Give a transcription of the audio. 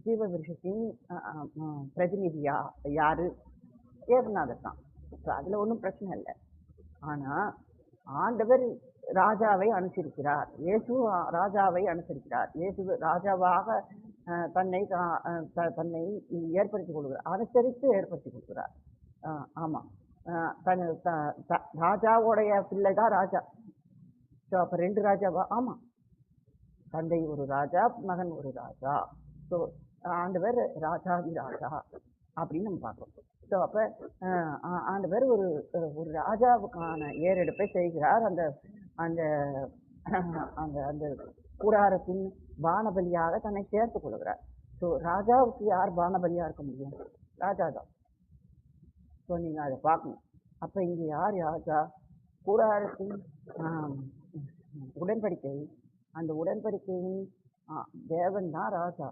ஜீவ விருஷத்தின் பிரதிநிதியா யாரு? ஏசுநாதர் தான். அதுல ஒன்றும் பிரச்சனை இல்லை. ஆனா ஆண்டவர் ராஜாவை அனுசரிக்கிறார். இயேசு ராஜாவை அனுசரிக்கிறார். இயேசு ராஜாவாக தன்னை தன்னை ஏற்படுத்திக் கொள்கிறார். அனுசரித்து ஏற்படுத்திக் கொள்கிறார். ஆமா. ராஜாவுடைய பிள்ளை தான் ராஜா. ஸோ அப்ப 2 ராஜாவா? ஆமா. தந்தை ஒரு ராஜா, மகன் ஒரு ராஜா. ஸோ ஆண்டவர் ராஜாதி ராஜா அப்படின்னு நம்ம பார்க்கிறோம். ஸோ அப்ப ஆண்டவர் ஒரு ஒரு ராஜாவுக்கான ஏறெடுப்பை செய்கிறார். அந்த அந்த அந்த அந்த கூடாரத்தின் பானபலியாக தன்னை சேர்த்துக் கொள்கிறார். ஸோ ராஜாவுக்கு யார் பானபலியா இருக்க முடியும்? ராஜா தான். ஸோ நீங்க அதை பார்க்கணும். அப்ப இங்க யார் ராஜா? கூடாரத்தின் உடன்படிக்கை, அந்த உடன்படிக்கையின் தேவன் தான் ராஜா.